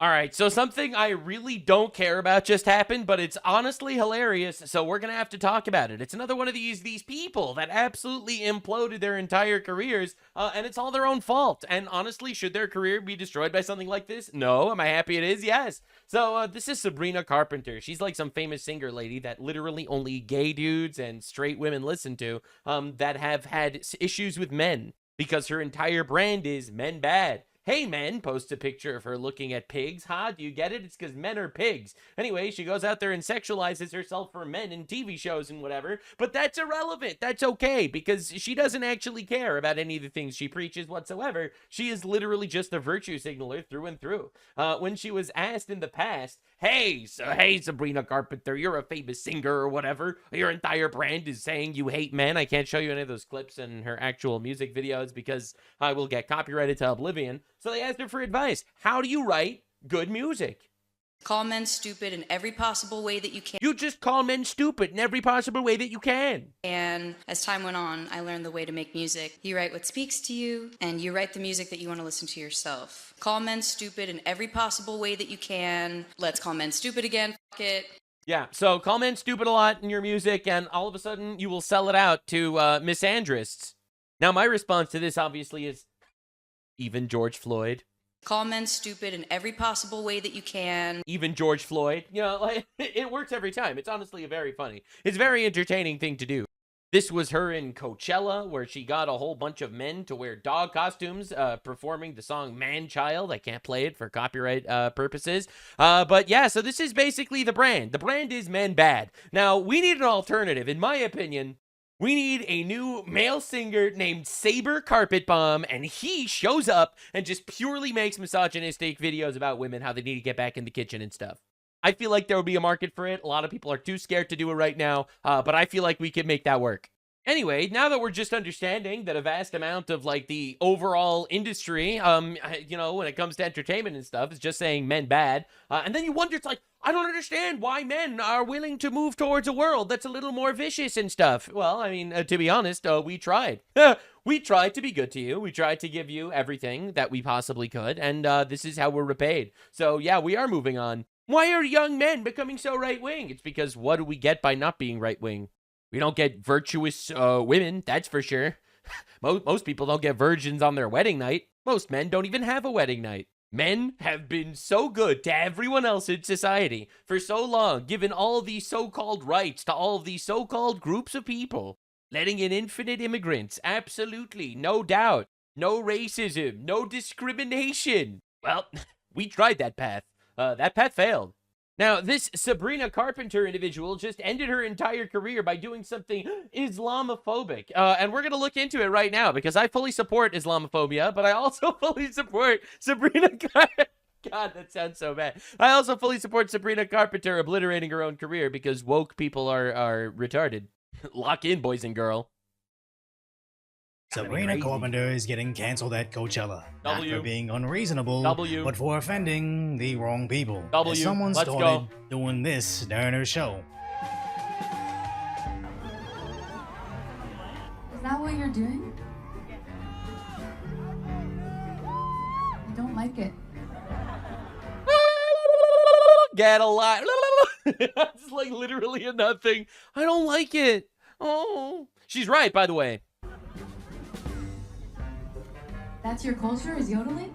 All right, so something I really don't care about just happened, but it's honestly hilarious, so we're gonna have to talk about it. It's another one of these people that absolutely imploded their entire careers, and it's all their own fault. And honestly, should their career be destroyed by something like this? No. Am I happy it is? Yes. So this is Sabrina Carpenter. She's like some famous singer lady that literally only gay dudes and straight women listen to, that have had issues with men because her entire brand is men bad. Hey men, posts a picture of her looking at pigs. Huh? Do you get it? It's because men are pigs. Anyway, she goes out there and sexualizes herself for men in TV shows and whatever, but that's irrelevant. That's okay because she doesn't actually care about any of the things she preaches whatsoever. She is literally just a virtue signaler through and through. When she was asked in the past, hey Sabrina Carpenter, you're a famous singer or whatever. Your entire brand is saying you hate men. I can't show you any of those clips and her actual music videos because I will get copyrighted to oblivion. So they asked her for advice. How do you write good music? Call men stupid in every possible way that you can. You just call men stupid in every possible way that you can. And as time went on, I learned the way to make music. You write what speaks to you, and you write the music that you want to listen to yourself. Call men stupid in every possible way that you can. Let's call men stupid again. Fuck it. Yeah, so call men stupid a lot in your music, and all of a sudden you will sell it out to misandrists. Now, my response to this, obviously, is even George Floyd. Call men stupid in every possible way that you can. Even George Floyd. You know, like, it works every time. It's honestly very funny. It's a very entertaining thing to do. This was her in Coachella, where she got a whole bunch of men to wear dog costumes, performing the song Man Child. I can't play it for copyright purposes. But yeah, so this is basically the brand. The brand is men bad. Now, we need an alternative. In my opinion, we need a new male singer named Saber Carpet Bomb, and he shows up and just purely makes misogynistic videos about women, how they need to get back in the kitchen and stuff. I feel like there will be a market for it. A lot of people are too scared to do it right now, but I feel like we can make that work. Anyway, now that we're just understanding that a vast amount of, like, the overall industry, you know, when it comes to entertainment and stuff, is just saying men bad, and then you wonder, it's like, I don't understand why men are willing to move towards a world that's a little more vicious and stuff. Well, I mean, to be honest, we tried. We tried to be good to you. We tried to give you everything that we possibly could, and this is how we're repaid. So, yeah, we are moving on. Why are young men becoming so right-wing? It's because what do we get by not being right-wing? We don't get virtuous women, that's for sure. Most people don't get virgins on their wedding night. Most men don't even have a wedding night. Men have been so good to everyone else in society for so long, given all these so-called rights to all of these so-called groups of people, letting in infinite immigrants, absolutely, no doubt, no racism, no discrimination. Well, we tried that path. That path failed. Now, this Sabrina Carpenter individual just ended her entire career by doing something Islamophobic. And we're going to look into it right now because I fully support Islamophobia, but I also fully support Sabrina Carpenter. God, that sounds so bad. I also fully support Sabrina Carpenter obliterating her own career because woke people are retarded. Lock in, boys and girls. Sabrina Carpenter is getting cancelled at Coachella. Not W. for being unreasonable, W. but for offending the wrong people. W. As someone Let's started go. doing this during her show. Is that what you're doing? I don't like it. Get a lot. It's like literally a nothing. I don't like it. Oh, she's right, by the way. That's your culture, is yodeling?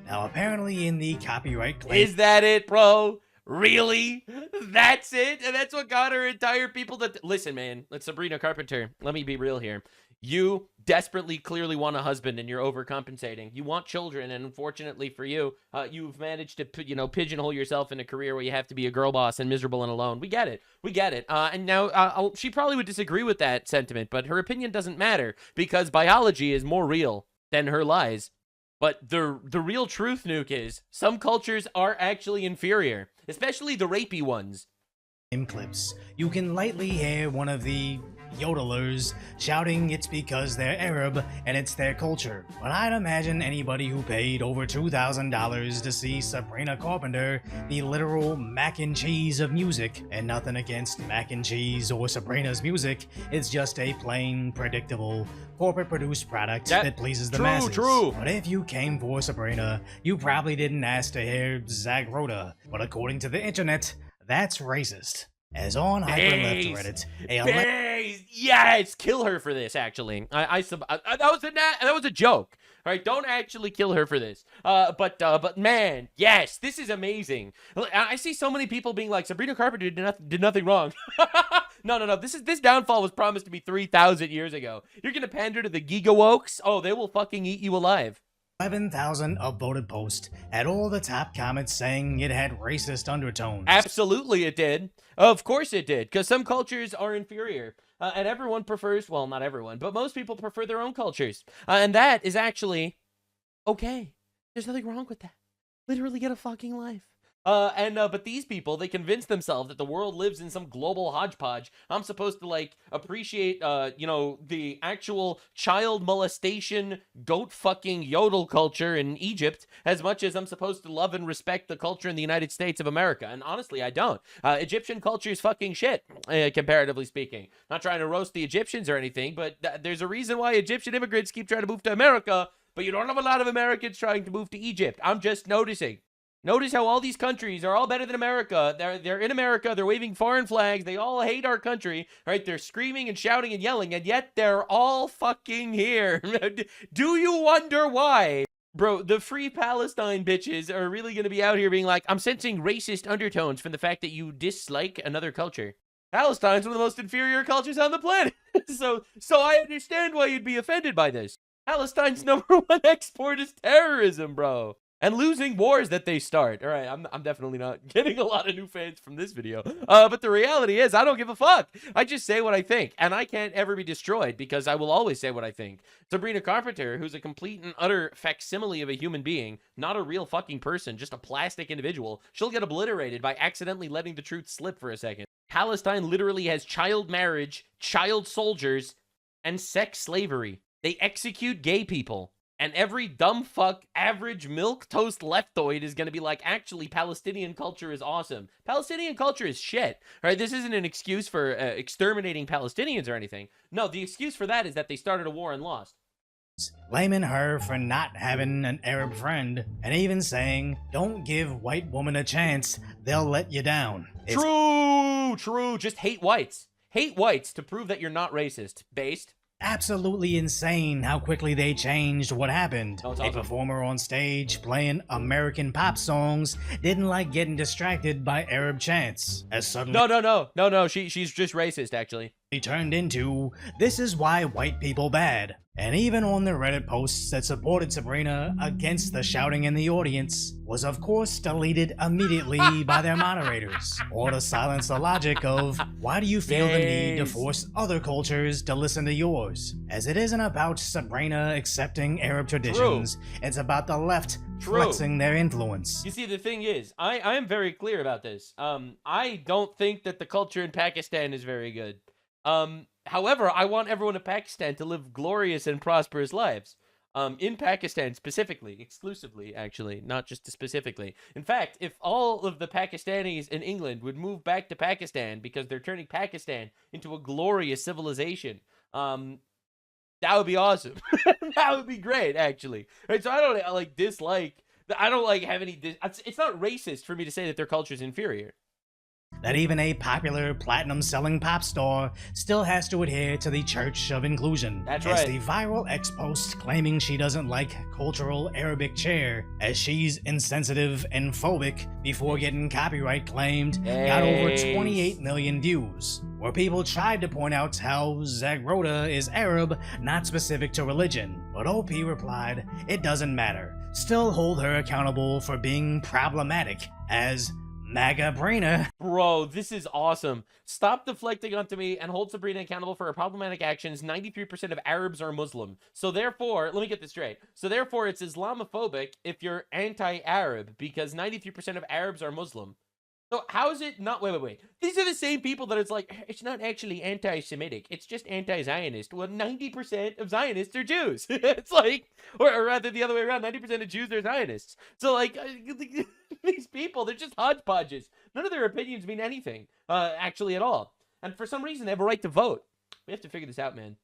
Now, apparently in the copyright claim... Is that it, bro? Really? That's it? And that's what got her entire people to... Listen, man. Let's Sabrina Carpenter. Let me be real here. You desperately, clearly want a husband, and you're overcompensating. You want children, and unfortunately for you, you've managed to, you know, pigeonhole yourself in a career where you have to be a girl boss and miserable and alone. We get it. We get it. And now, she probably would disagree with that sentiment, but her opinion doesn't matter, because biology is more real than her lies. But the real truth, Nuke, is some cultures are actually inferior, especially the rapey ones. clips, you can lightly hear one of the yodelers, shouting it's because they're Arab and it's their culture. But I'd imagine anybody who paid over $2,000 to see Sabrina Carpenter, the literal mac and cheese of music, and nothing against mac and cheese or Sabrina's music, it's just a plain, predictable, corporate-produced product that pleases the masses. True. But if you came for Sabrina, you probably didn't ask to hear Zagroda. But according to the internet, that's racist. As on hyperleft Reddit, yes, kill her for this. Actually, that was a joke. All right, don't actually kill her for this. But man, yes, this is amazing. I see so many people being like, Sabrina Carpenter did nothing wrong. No. This downfall was promised to be 3,000 years ago. You're gonna pander to the gigawokes? Oh, they will fucking eat you alive. 11,000 upvoted posts had all the top comments saying it had racist undertones. Absolutely it did. Of course it did, because some cultures are inferior. And everyone prefers, well, not everyone, but most people prefer their own cultures. And that is actually okay. There's nothing wrong with that. Literally get a fucking life. But these people, they convince themselves that the world lives in some global hodgepodge. I'm supposed to, like, appreciate, the actual child molestation, goat fucking yodel culture in Egypt as much as I'm supposed to love and respect the culture in the United States of America. And honestly, I don't. Egyptian culture is fucking shit, comparatively speaking. Not trying to roast the Egyptians or anything, but there's a reason why Egyptian immigrants keep trying to move to America, but you don't have a lot of Americans trying to move to Egypt. I'm just noticing. Notice how all these countries are all better than America. They're in America. They're waving foreign flags. They all hate our country, right? They're screaming and shouting and yelling, and yet they're all fucking here. Do you wonder why? Bro, the free Palestine bitches are really going to be out here being like, I'm sensing racist undertones from the fact that you dislike another culture. Palestine's one of the most inferior cultures on the planet. So I understand why you'd be offended by this. Palestine's number one export is terrorism, bro. And losing wars that they start. All right, I'm definitely not getting a lot of new fans from this video. But the reality is, I don't give a fuck. I just say what I think. And I can't ever be destroyed because I will always say what I think. Sabrina Carpenter, who's a complete and utter facsimile of a human being, not a real fucking person, just a plastic individual, she'll get obliterated by accidentally letting the truth slip for a second. Palestine literally has child marriage, child soldiers, and sex slavery. They execute gay people. And every dumb fuck, average milquetoast leftoid is going to be like, actually, Palestinian culture is awesome. Palestinian culture is shit. All right, this isn't an excuse for exterminating Palestinians or anything. No, the excuse for that is that they started a war and lost. Blaming her for not having an Arab friend, and even saying, don't give white woman a chance, they'll let you down. True. Just hate whites. Hate whites to prove that you're not racist. Based. Absolutely insane how quickly they changed what happened. Oh, a performer on stage playing American pop songs didn't like getting distracted by Arab chants. As suddenly No. She's just racist, actually. He turned into, this is why white people bad. And even on the Reddit posts that supported Sabrina against the shouting in the audience was of course deleted immediately by their moderators. Or to silence the logic of, why do you feel the need to force other cultures to listen to yours? As it isn't about Sabrina accepting Arab traditions, it's about the left flexing their influence. You see, the thing is, I am very clear about this. I don't think that the culture in Pakistan is very good. However, I want everyone in Pakistan to live glorious and prosperous lives. In Pakistan specifically, exclusively, actually, not just specifically. In fact, if all of the Pakistanis in England would move back to Pakistan because they're turning Pakistan into a glorious civilization, that would be awesome. That would be great, actually. Right? So I don't have any. It's not racist for me to say that their culture is inferior. That even a popular platinum-selling pop star still has to adhere to the Church of Inclusion. That's as right. The viral ex-post claiming she doesn't like cultural Arabic chair, as she's insensitive and phobic before getting copyright claimed, got over 28 million views, where people tried to point out how Zagroda is Arab, not specific to religion. But OP replied, it doesn't matter. Still hold her accountable for being problematic, as MAGA brainer. Bro, this is awesome. Stop deflecting onto me and hold Sabrina accountable for her problematic actions. 93% of Arabs are Muslim. So therefore, let me get this straight. So therefore, it's Islamophobic if you're anti-Arab because 93% of Arabs are Muslim. So how is it not? Wait. These are the same people that it's like, it's not actually anti-Semitic. It's just anti-Zionist. Well, 90% of Zionists are Jews. It's like, or rather the other way around, 90% of Jews are Zionists. So like, these people, they're just hodgepodges. None of their opinions mean anything, actually at all. And for some reason, they have a right to vote. We have to figure this out, man.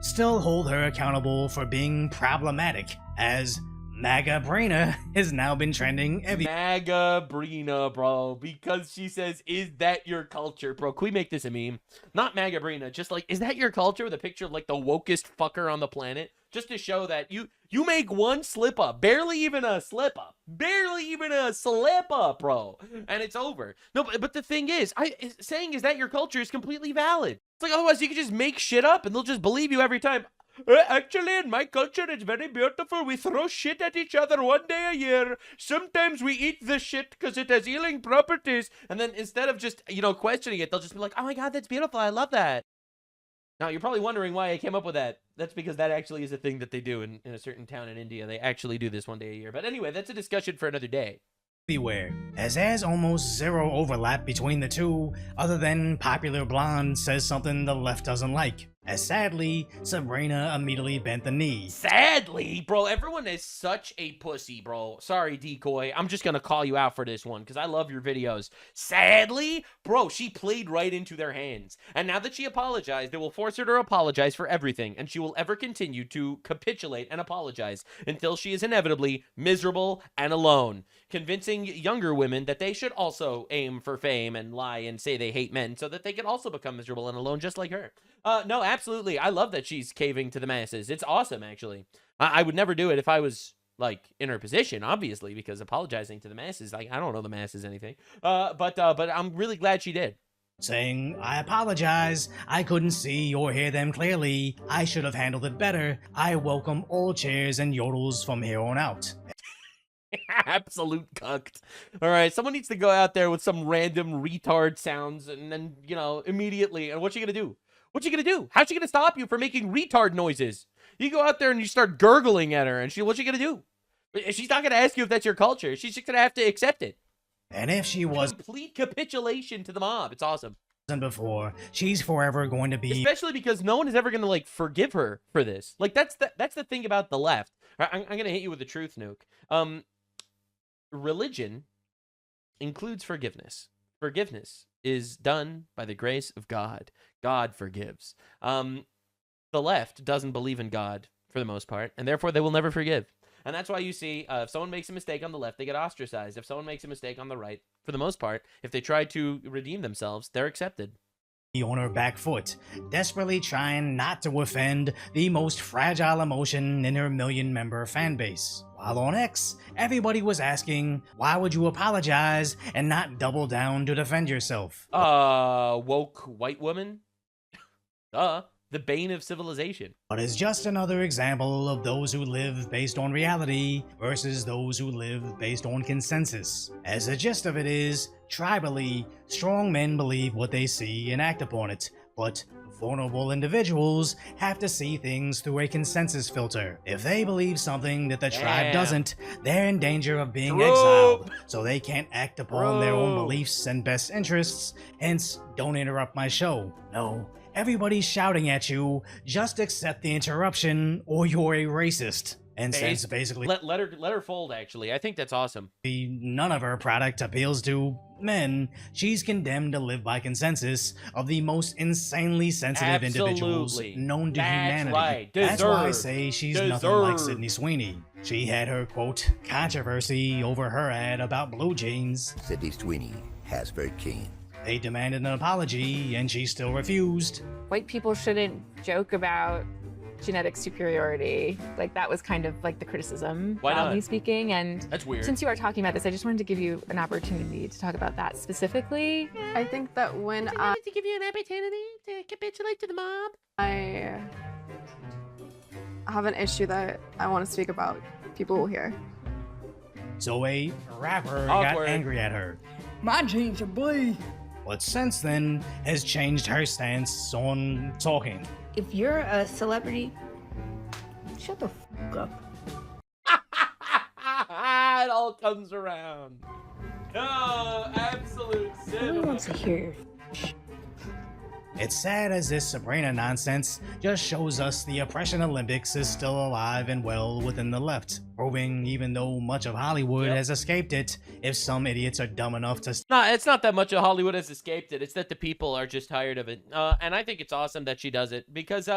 Still hold her accountable for being problematic, as MAGA Brina has now been trending MAGA Brina, bro, because she says, is that your culture? Bro, can we make this a meme? Not MAGA Brina, just like, is that your culture, with a picture of like the wokest fucker on the planet, just to show that you make one slip up, barely even a slip up, bro, and it's over. No, but the thing is, saying is that your culture is completely valid. It's like, otherwise you can just make shit up and they'll just believe you every time. Actually, in my culture, it's very beautiful. We throw shit at each other one day a year. Sometimes we eat the shit because it has healing properties. And then instead of just, questioning it, they'll just be like, oh my God, that's beautiful. I love that. Now, you're probably wondering why I came up with that. That's because that actually is a thing that they do in a certain town in India. They actually do this one day a year. But anyway, that's a discussion for another day. everywhere, as there's almost zero overlap between the two, other than Popular Blonde says something the left doesn't like. As sadly, Sabrina immediately bent the knee. Sadly? Bro, everyone is such a pussy, bro. Sorry, Decoy. I'm just gonna call you out for this one, because I love your videos. Sadly? Bro, she played right into their hands. And now that she apologized, it will force her to apologize for everything, and she will ever continue to capitulate and apologize until she is inevitably miserable and alone, convincing younger women that they should also aim for fame and lie and say they hate men so that they can also become miserable and alone just like her. No, absolutely. I love that she's caving to the masses. It's awesome, actually. I would never do it if I was, like, in her position, obviously, because apologizing to the masses, like, I don't know the masses anything. But I'm really glad she did. Saying, I apologize, I couldn't see or hear them clearly, I should have handled it better, I welcome all cheers and yodels from here on out. Absolute cucked. All right, someone needs to go out there with some random retard sounds and then, immediately, and what's she gonna do? What's she gonna do? How's she gonna stop you from making retard noises? You go out there and you start gurgling at her, and what's she gonna do? She's not gonna ask you if that's your culture. She's just gonna have to accept it. And if she was complete capitulation to the mob, it's awesome. Before, she's forever going to be, especially because no one is ever gonna forgive her for this. Like that's the thing about the left. I'm gonna hit you with the truth, Nuke. Religion includes forgiveness. Forgiveness is done by the grace of God. God forgives. The left doesn't believe in God for the most part, and therefore they will never forgive. And that's why you see if someone makes a mistake on the left, they get ostracized. If someone makes a mistake on the right, for the most part, if they try to redeem themselves, they're accepted. On her back foot, desperately trying not to offend the most fragile emotion in her million-member fanbase. While on X, everybody was asking, why would you apologize and not double down to defend yourself? Woke white woman? The bane of civilization. But it's just another example of those who live based on reality versus those who live based on consensus. As the gist of it is, tribally, strong men believe what they see and act upon it, but vulnerable individuals have to see things through a consensus filter. If they believe something that the tribe doesn't, they're in danger of being exiled, so they can't act upon their own beliefs and best interests, hence, don't interrupt my show. No. Everybody's shouting at you, just accept the interruption or you're a racist. And since basically let her fold, actually. I think that's awesome. None of her product appeals to men, she's condemned to live by consensus of the most insanely sensitive individuals known to humanity. Right. That's why I say she's nothing like Sydney Sweeney. She had her, quote, controversy over her ad about blue jeans. Sydney Sweeney has very keen. They demanded an apology, and she still refused. White people shouldn't joke about genetic superiority. Like, that was kind of like the criticism, broadly speaking. And that's weird. Since you are talking about this, I just wanted to give you an opportunity to talk about that specifically. I think that when I wanted to give you an opportunity to capitulate to the mob. I have an issue that I want to speak about, people will hear. So a rapper got angry at her. My jeans are blue. But since then, has changed her stance on talking. If you're a celebrity, shut the fuck up. It all comes around. Oh, absolute Who cinema. wants to hear? It's sad as this Sabrina nonsense just shows us the oppression Olympics is still alive and well within the left, proving even though much of Hollywood has escaped it, if some idiots are dumb enough to No, it's not that much of Hollywood has escaped it. It's that the people are just tired of it. And I think it's awesome that she does it because,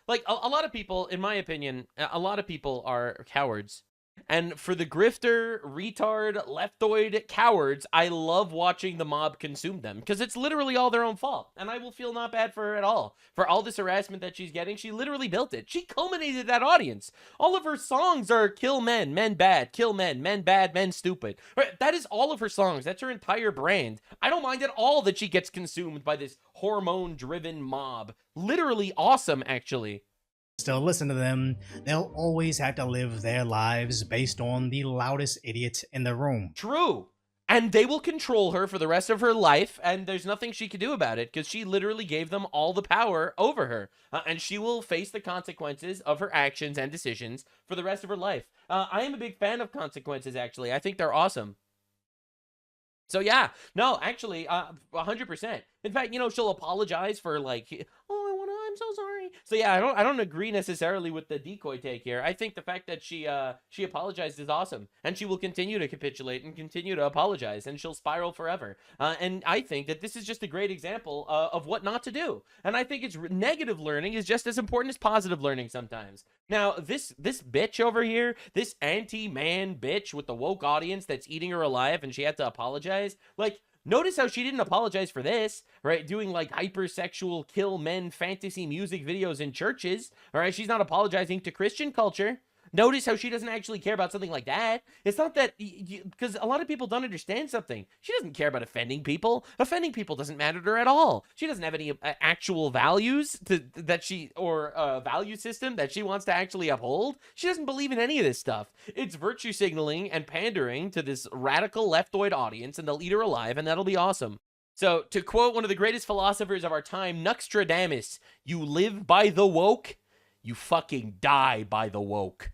like, a lot of people, in my opinion, a lot of people are cowards. And for the grifter, retard, leftoid cowards, I love watching the mob consume them because it's literally all their own fault. And I will feel not bad for her at all. For all this harassment that she's getting, she literally built it. She culminated that audience. All of her songs are kill men, men bad, kill men bad, men stupid. Right? That is all of her songs. That's her entire brand. I don't mind at all that she gets consumed by this hormone-driven mob. Literally awesome, actually. still listen to them, they'll always have to live their lives based on the loudest idiot in the room. True. And they will control her for the rest of her life, and there's nothing she can do about it, because she literally gave them all the power over her. And she will face the consequences of her actions and decisions for the rest of her life. I am a big fan of consequences, actually. I think they're awesome. So yeah, no, actually, 100%. In fact, you know, she'll apologize for like, I'm so sorry. So yeah, I don't agree necessarily with the decoy take here. I think the fact that she apologized is awesome, and she will continue to capitulate and continue to apologize, and she'll spiral forever. And I think that this is just a great example of what not to do. And I think it's negative learning is just as important as positive learning sometimes. Now, this bitch over here, this anti-man bitch with the woke audience that's eating her alive, and she had to apologize, like, notice how she didn't apologize for this, right? Doing like hypersexual kill men fantasy music videos in churches, all right? She's not apologizing to Christian culture. Notice how she doesn't actually care about something like that. It's not that, because a lot of people don't understand something. She doesn't care about offending people. Offending people doesn't matter to her at all. She doesn't have any actual values value system that she wants to actually uphold. She doesn't believe in any of this stuff. It's virtue signaling and pandering to this radical leftoid audience, and they'll eat her alive, and that'll be awesome. So, to quote one of the greatest philosophers of our time, NuxRequiem, you live by the woke, you fucking die by the woke.